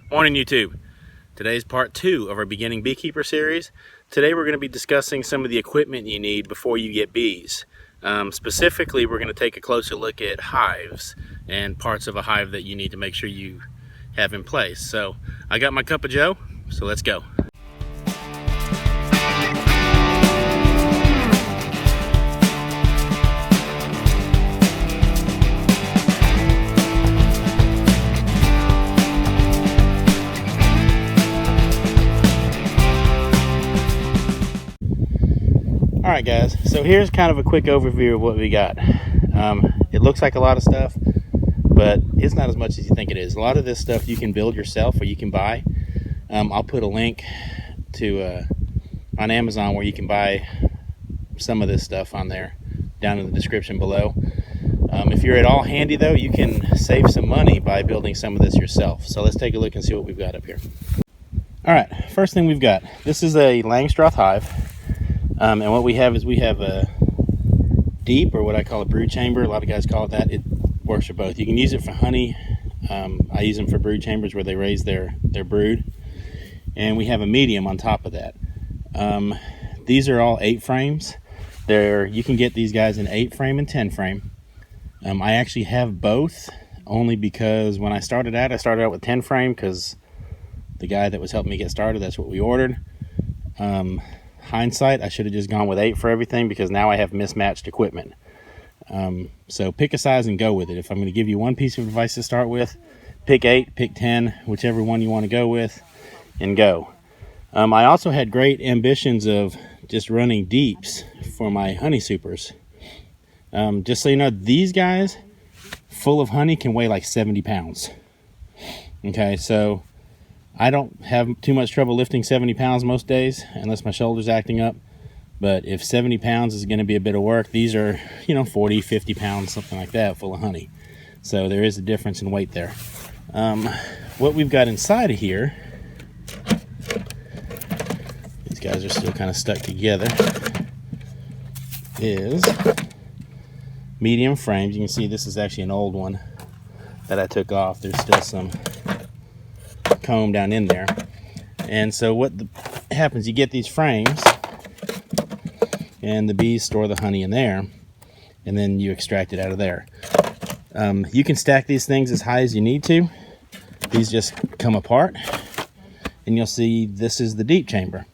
Morning YouTube. Today's part 2 of our beginning beekeeper series. Today we're going to be discussing some of the equipment you need before you get bees. Specifically, we're going to take a closer look at hives and parts of a hive that you need to make sure you have in place. So I got my cup of joe, so let's go. Alright guys, so here's kind of a quick overview of what we got. It looks like a lot of stuff, but it's not as much as you think it is. A lot of this stuff you can build yourself or you can buy. I'll put a link to on Amazon where you can buy some of this stuff on there down in the description below. If you're at all handy though, you can save some money by building some of this yourself. So let's take a look and see what we've got up here. Alright, first thing we've got, this is a Langstroth Hive. And what we have is we have a deep, or what I call a brood chamber. A lot of guys call it that. It works for both. You can use it for honey. I use them for brood chambers where they raise their brood. And we have a medium on top of that. These are all 8 frames. You can get these guys in 8 frame and 10 frame. I actually have both, only because when I started out with 10 frame because the guy that was helping me get started, that's what we ordered. Hindsight, I should have just gone with 8 for everything because now I have mismatched equipment. So pick a size and go with it. If I'm going to give you one piece of advice to start with, pick 8, pick 10, whichever one you want to go with, and go. I also had great ambitions of just running deeps for my honey supers. Just so you know, these guys full of honey can weigh like 70 pounds. Okay, so I don't have too much trouble lifting 70 pounds most days unless my shoulder's acting up. But if 70 pounds is going to be a bit of work, these are, 40, 50 pounds, something like that, full of honey. So there is a difference in weight there. What we've got inside of here, these guys are still kind of stuck together, is medium frames. You can see this is actually an old one that I took off. There's still some comb down in there. And so what happens, you get these frames and the bees store the honey in there and then you extract it out of there. You can stack these things as high as you need to. These just come apart and you'll see this is the deep chamber.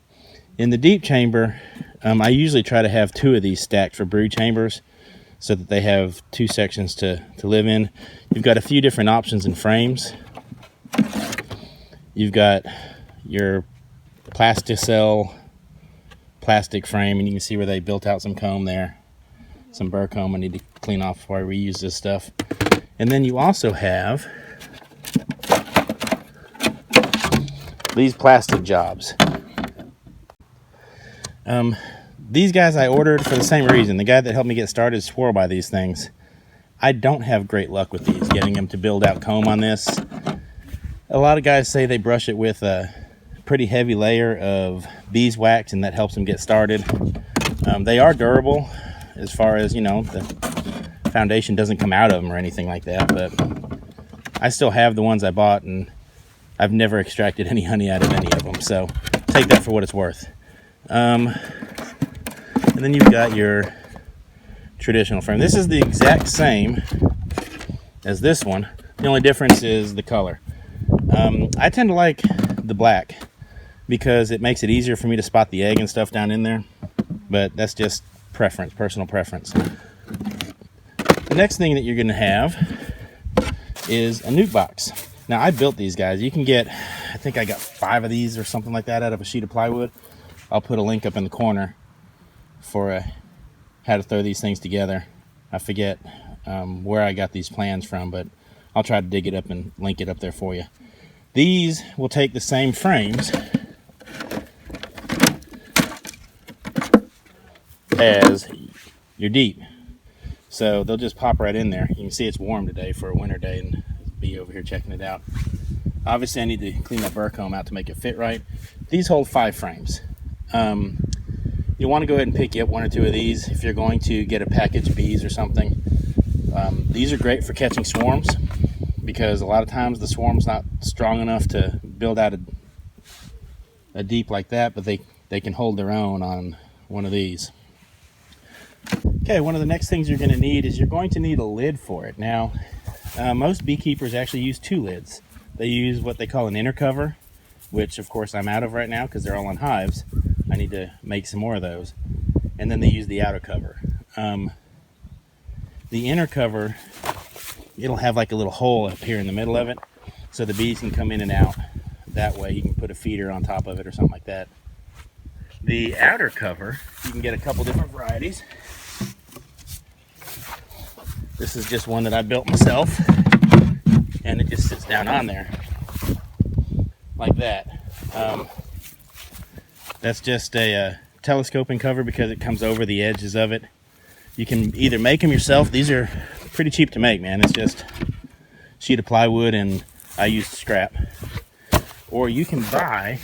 In the deep chamber, I usually try to have 2 of these stacked for brood chambers so that they have 2 sections to live in. You've got a few different options in frames. You've got your plasticell plastic frame, and you can see where they built out some comb there, some burr comb I need to clean off before I reuse this stuff. And then you also have these plastic jobs. These guys I ordered for the same reason. The guy that helped me get started swore by these things. I don't have great luck with these, getting them to build out comb on this. A lot of guys say they brush it with a pretty heavy layer of beeswax and that helps them get started. They are durable as far as, the foundation doesn't come out of them or anything like that, but I still have the ones I bought and I've never extracted any honey out of any of them, so take that for what it's worth. And then you've got your traditional frame. This is the exact same as this one. The only difference is the color. I tend to like the black because it makes it easier for me to spot the egg and stuff down in there, but that's just preference, personal preference. The next thing that you're going to have is a nuke box. Now I built these guys. You can get, I think I got 5 of these or something like that out of a sheet of plywood. I'll put a link up in the corner for how to throw these things together. I forget where I got these plans from, but I'll try to dig it up and link it up there for you. These will take the same frames as your deep. So they'll just pop right in there. You can see it's warm today for a winter day and be over here checking it out. Obviously I need to clean that burr comb out to make it fit right. These hold 5 frames. You'll want to go ahead and pick up 1 or 2 of these if you're going to get a package of bees or something. These are great for catching swarms. because a lot of times the swarm's not strong enough to build out a deep like that, but they can hold their own on one of these. Okay, one of the next things you're going to need is you're going to need a lid for it. Now, most beekeepers actually use 2 lids. They use what they call an inner cover, which of course I'm out of right now because they're all on hives. I need to make some more of those. And then they use the outer cover. The inner cover, it'll have like a little hole up here in the middle of it, so the bees can come in and out. That way you can put a feeder on top of it or something like that. The outer cover, you can get a couple different varieties. This is just one that I built myself, and it just sits down on there like that. That's just a telescoping cover because it comes over the edges of it. You can either make them yourself. These are pretty cheap to make, man. It's just a sheet of plywood, and I used scrap. Or you can buy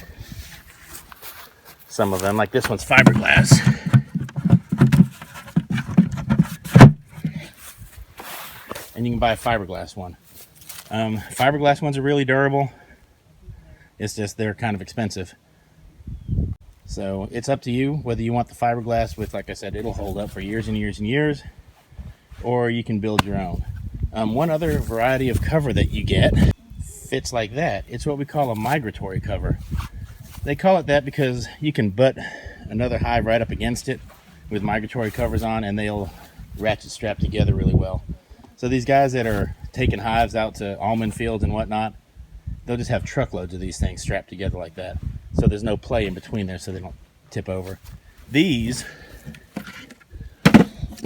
some of them, like this one's fiberglass. And you can buy a fiberglass one. Fiberglass ones are really durable. It's just they're kind of expensive. So it's up to you whether you want the fiberglass with, like I said, it'll hold up for years and years and years, or you can build your own. One other variety of cover that you get fits like that. It's what we call a migratory cover. They call it that because you can butt another hive right up against it with migratory covers on, and they'll ratchet strap together really well. So these guys that are taking hives out to almond fields and whatnot, they'll just have truckloads of these things strapped together like that. So there's no play in between there, so they don't tip over. These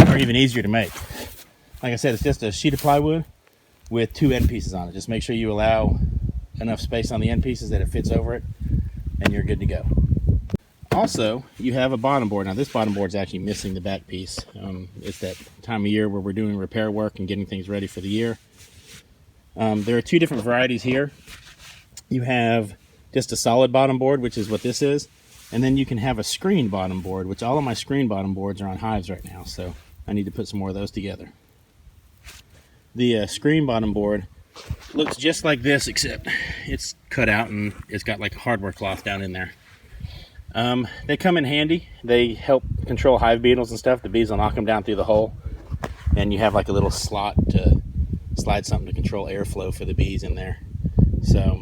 are even easier to make. Like I said, it's just a sheet of plywood with 2 end pieces on it. Just make sure you allow enough space on the end pieces that it fits over it, and you're good to go. Also, you have a bottom board. Now this bottom board is actually missing the back piece. It's that time of year where we're doing repair work and getting things ready for the year. There are 2 different varieties here. You have just a solid bottom board, which is what this is, and then you can have a screen bottom board, which all of my screen bottom boards are on hives right now, so I need to put some more of those together. The screen bottom board looks just like this, except it's cut out and it's got like a hardware cloth down in there. They come in handy. They help control hive beetles and stuff. The bees will knock them down through the hole, and you have like a little slot to slide something to control airflow for the bees in there. So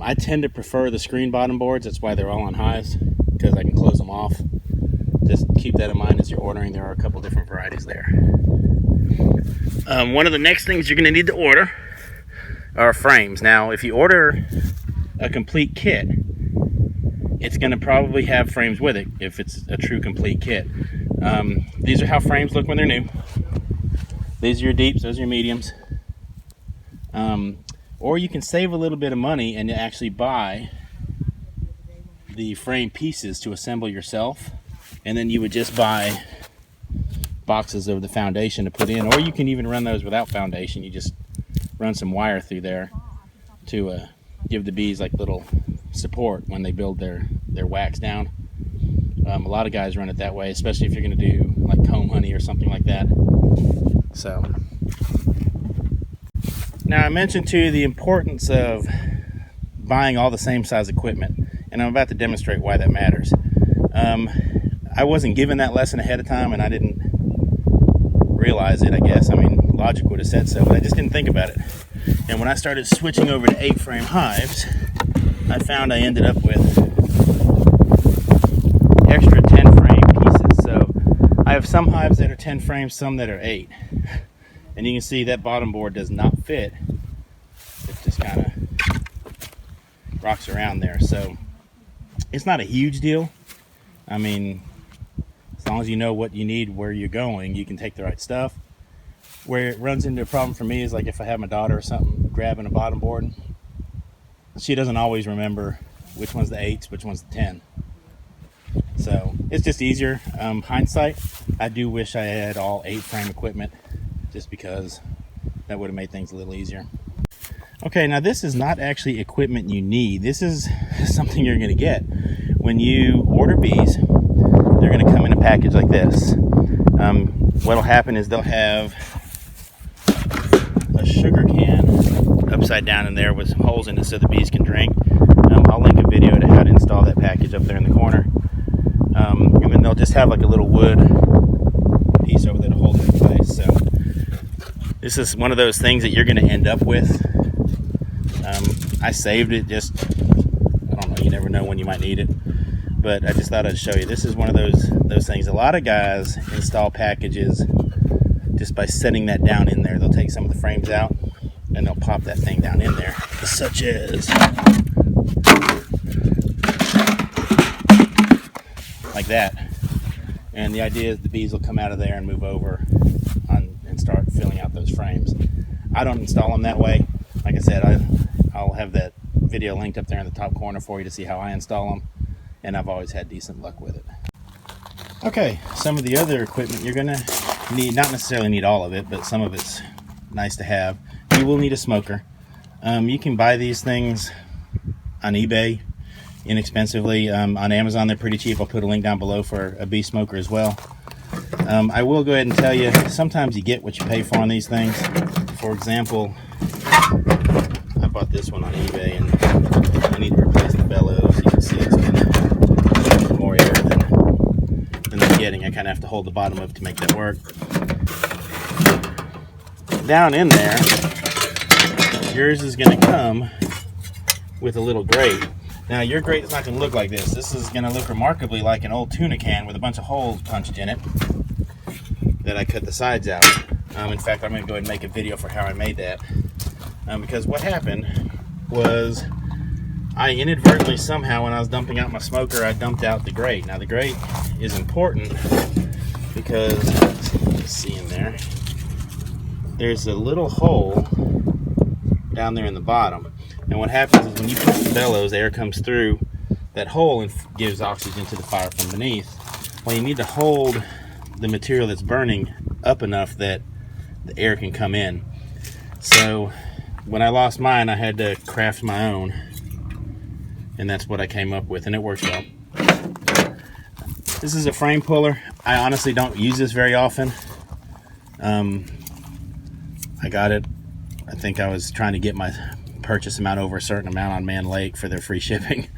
I tend to prefer the screen bottom boards. That's why they're all on hives, because I can close them off. Just keep that in mind as you're ordering. There are a couple different varieties there. One of the next things you're going to need to order are frames. Now, if you order a complete kit, it's going to probably have frames with it if it's a true complete kit. These are how frames look when they're new. These are your deeps, those are your mediums. Or you can save a little bit of money and actually buy the frame pieces to assemble yourself, and then you would just buy boxes of the foundation to put in, or you can even run those without foundation. You just run some wire through there to give the bees like little support when they build their wax down. A lot of guys run it that way, especially if you're going to do like comb honey or something like that. So now I mentioned to you the importance of buying all the same size equipment, and I'm about to demonstrate why that matters. I wasn't given that lesson ahead of time, and I didn't realize it, I guess. I mean, logic would have said so, but I just didn't think about it. And when I started switching over to 8-frame hives, I found I ended up with extra 10-frame pieces. So I have some hives that are 10 frames, some that are 8. And you can see that bottom board does not fit. It just kind of rocks around there. So it's not a huge deal. I mean, as long as you know what you need, where you're going, you can take the right stuff. Where it runs into a problem for me is like if I have my daughter or something grabbing a bottom board, she doesn't always remember which one's the 8s, which one's the 10. So it's just easier. Hindsight, I do wish I had all 8-frame equipment, just because that would have made things a little easier. Okay, now this is not actually equipment you need. This is something you're going to get. When you order bees, they're going to come in a package like this. What'll happen is they'll have a sugar can upside down in there with some holes in it so the bees can drink. I'll link a video to how to install that package up there in the corner. And then they'll just have like a little wood piece over there to hold it in place. So this is one of those things that you're going to end up with. I saved it, just, I don't know, you never know when you might need it. But I just thought I'd show you. This is one of those things. A lot of guys install packages just by setting that down in there. They'll take some of the frames out and they'll pop that thing down in there, such as like that. And the idea is the bees will come out of there and move over and start filling out those frames. I don't install them that way. Like I said, I'll have that video linked up there in the top corner for you to see how I install them. And I've always had decent luck with it. Okay, some of the other equipment you're gonna need, not necessarily need all of it, but some of it's nice to have. You will need a smoker. You can buy these things on eBay inexpensively. On Amazon they're pretty cheap. I'll put a link down below for a bee smoker as well. I will go ahead and tell you, sometimes you get what you pay for on these things. For example, I bought this one on eBay and I need to replace the bellows. You can see it's been more air than the getting. I kind of have to hold the bottom of it to make that work. Down in there, yours is going to come with a little grate. Now your grate is not going to look like this. This is going to look remarkably like an old tuna can with a bunch of holes punched in it that I cut the sides out. In fact, I'm going to go ahead and make a video for how I made that. Because what happened was I inadvertently somehow, when I was dumping out my smoker, I dumped out the grate. Now the grate is important because, let's see in there, there's a little hole down there in the bottom. And what happens is when you push the bellows, air comes through that hole and gives oxygen to the fire from beneath. Well, you need to hold the material that's burning up enough that the air can come in. So when I lost mine, I had to craft my own, and that's what I came up with, and it works well. This is a frame puller. I honestly don't use this very often. I got it, I think I was trying to get my purchase amount over a certain amount on Man Lake for their free shipping,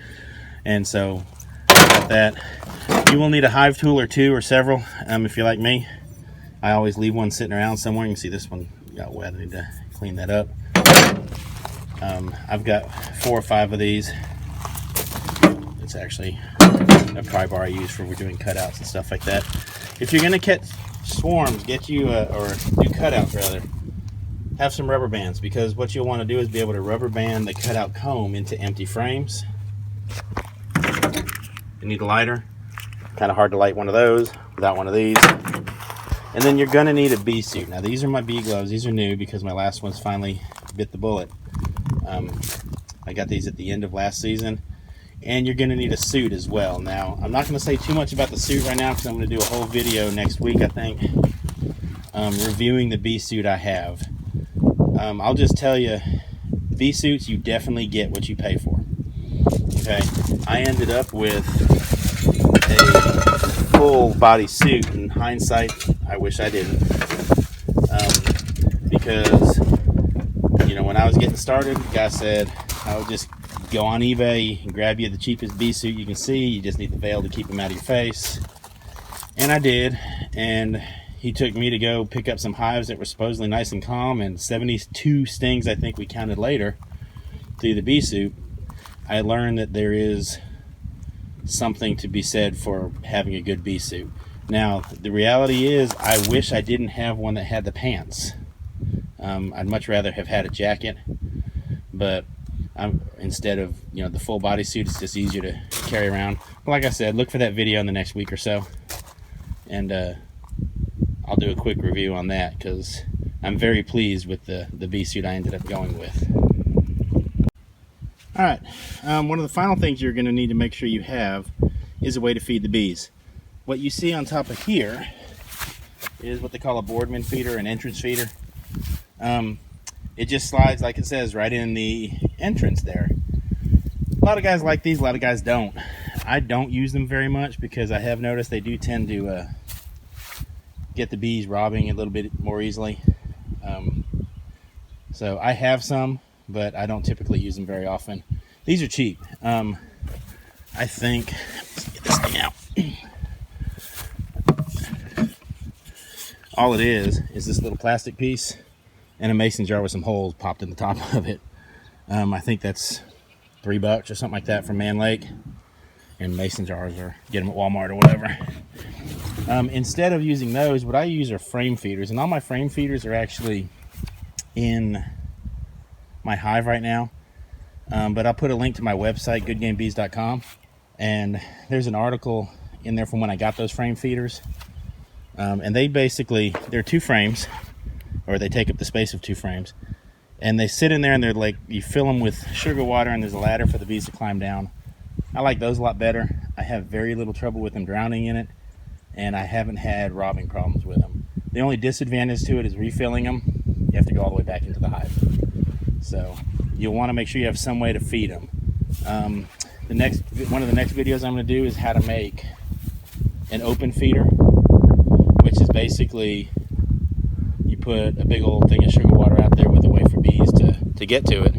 and so I got that. You will need a hive tool or two or several if you're like me. I always leave one sitting around somewhere. You can see this one got wet. I need to clean that up. I've got 4 or 5 of these. It's actually a pry bar I use for doing cutouts and stuff like that. If you're going to catch swarms, get you or do cutouts rather, have some rubber bands, because what you'll want to do is be able to rubber band the cutout comb into empty frames. You need a lighter. Kind of hard to light one of those without one of these. And then you're going to need a bee suit. Now these are my bee gloves. These are new because my last one's finally bit the bullet. I got these at the end of last season. And you're going to need a suit as well. Now, I'm not going to say too much about the suit right now because I'm going to do a whole video next week, I think, reviewing the bee suit I have. I'll just tell you, bee suits, you definitely get what you pay for. Okay, I ended up with a full body suit. In hindsight, I wish I didn't, because you know, when I was getting started, the guy said I would just go on eBay and grab you the cheapest bee suit you can see. You just need the veil to keep them out of your face. And I did, and he took me to go pick up some hives that were supposedly nice and calm, and 72 stings, I think we counted later, through the bee suit. I learned that there is something to be said for having a good bee suit. Now, the reality is, I wish I didn't have one that had the pants. I'd much rather have had a jacket, but instead of, you know, the full body suit, it's just easier to carry around. But like I said, look for that video in the next week or so, and I'll do a quick review on that because I'm very pleased with the bee suit I ended up going with. Alright, one of the final things you're going to need to make sure you have is a way to feed the bees. What you see on top of here is what they call a boardman feeder, an entrance feeder. It just slides, like it says, right in the entrance there. A lot of guys like these, a lot of guys don't. I don't use them very much because I have noticed they do tend to get the bees robbing a little bit more easily. So I have some, but I don't typically use them very often. These are cheap. I think, let's get this thing out. All it is this little plastic piece and a mason jar with some holes popped in the top of it. I think that's $3 or something like that from Man Lake. And mason jars, or get them at Walmart or whatever. Instead of using those, what I use are frame feeders, and all my frame feeders are actually in my hive right now. But I'll put a link to my website, goodgamebees.com, and there's an article in there from when I got those frame feeders. And they're 2 frames, or they take up the space of 2 frames, and they sit in there, and they're like, you fill them with sugar water, and there's a ladder for the bees to climb down. I like those a lot better. I have very little trouble with them drowning in it, and I haven't had robbing problems with them. The only disadvantage to it is refilling them. You have to go all the way back into the hive. So you'll want to make sure you have some way to feed them. One of the next videos I'm going to do is how to make an open feeder, which is basically you put a big old thing of sugar water out there with a way for bees to get to it,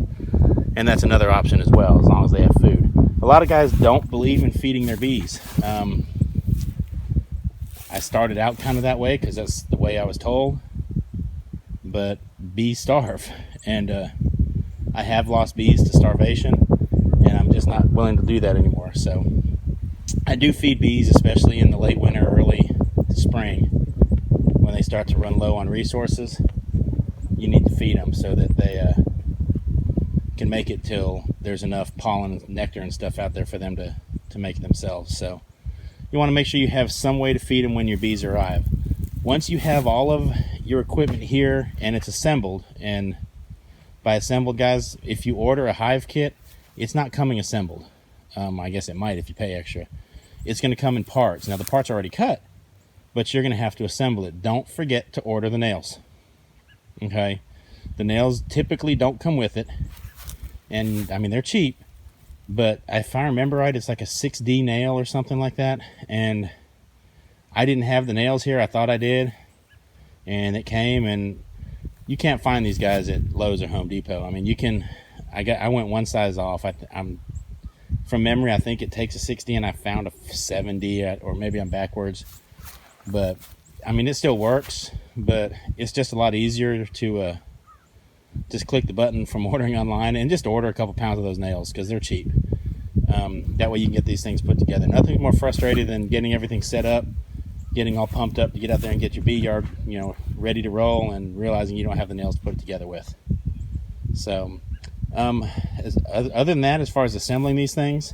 and that's another option as well, as long as they have food. A lot of guys don't believe in feeding their bees. I started out kind of that way because that's the way I was told, but bees starve, and I have lost bees to starvation, and I'm just not willing to do that anymore. So I do feed bees, especially in the late winter, early spring, when they start to run low on resources. You need to feed them so that they can make it till there's enough pollen, nectar, and stuff out there for them to make themselves. So you want to make sure you have some way to feed them when your bees arrive. Once you have all of your equipment here and it's assembled, and by assembled, guys, if you order a hive kit, it's not coming assembled. I guess it might if you pay extra. It's going to come in parts. Now the parts are already cut, but you're going to have to assemble it. Don't forget to order the nails. Okay? The nails typically don't come with it. And I mean, they're cheap, but if I remember right, it's like a 6D nail or something like that. And I didn't have the nails here. I thought I did, and it came, and you can't find these guys at Lowe's or Home Depot. I mean, you can. I went one size off. I'm from memory, I think it takes a 60, and I found a 70, or maybe I'm backwards. But I mean, it still works, but it's just a lot easier to just click the button from ordering online and just order a couple pounds of those nails, because they're cheap. That way you can get these things put together. Nothing more frustrating than getting everything set up, getting all pumped up to get out there and get your bee yard, ready to roll, and realizing you don't have the nails to put it together with. So other than that, as far as assembling these things,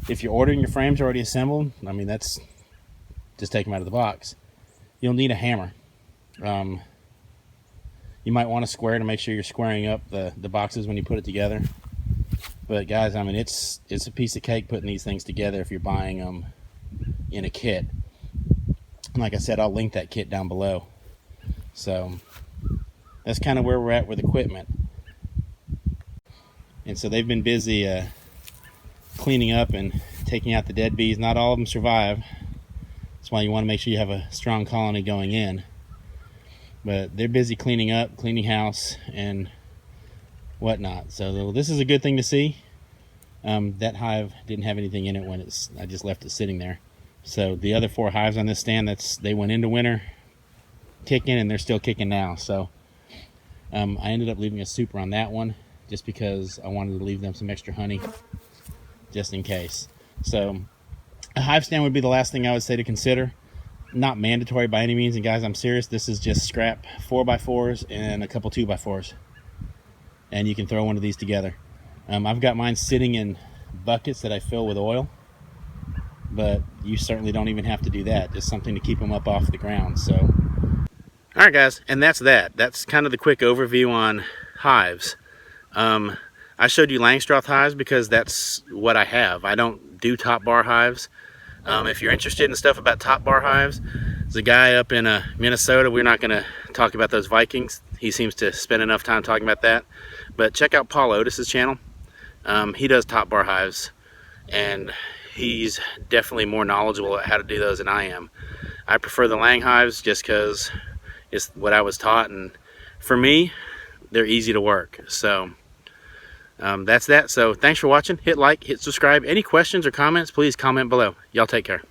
if you're ordering your frames already assembled, I mean, that's just take them out of the box. You'll need a hammer. You might want to square to make sure you're squaring up the boxes when you put it together. But guys, I mean, it's a piece of cake putting these things together if you're buying them in a kit. And like I said, I'll link that kit down below. So that's kind of where we're at with equipment. And so they've been busy cleaning up and taking out the dead bees. Not all of them survive. That's why you want to make sure you have a strong colony going in. But they're busy cleaning up, cleaning house, and whatnot. So this is a good thing to see. That hive didn't have anything in it when I just left it sitting there. So the other 4 hives on this stand, they went into winter kicking, and they're still kicking now. So I ended up leaving a super on that one, just because I wanted to leave them some extra honey, just in case. So a hive stand would be the last thing I would say to consider. Not mandatory by any means, and guys, I'm serious. This is just scrap 4x4s and a couple 2x4s, and you can throw one of these together. I've got mine sitting in buckets that I fill with oil, but you certainly don't even have to do that. Just something to keep them up off the ground. So, all right, guys, and that's that. That's kind of the quick overview on hives. I showed you Langstroth hives because that's what I have. I don't do top bar hives. If you're interested in stuff about top bar hives, there's a guy up in Minnesota. We're not going to talk about those Vikings. He seems to spend enough time talking about that. But check out Paul Otis's channel. He does top bar hives, and he's definitely more knowledgeable about how to do those than I am. I prefer the Lang hives just because it's what I was taught, and for me, they're easy to work. So That's that. So thanks for watching. Hit like, hit subscribe. Any questions or comments, please comment below. Y'all take care.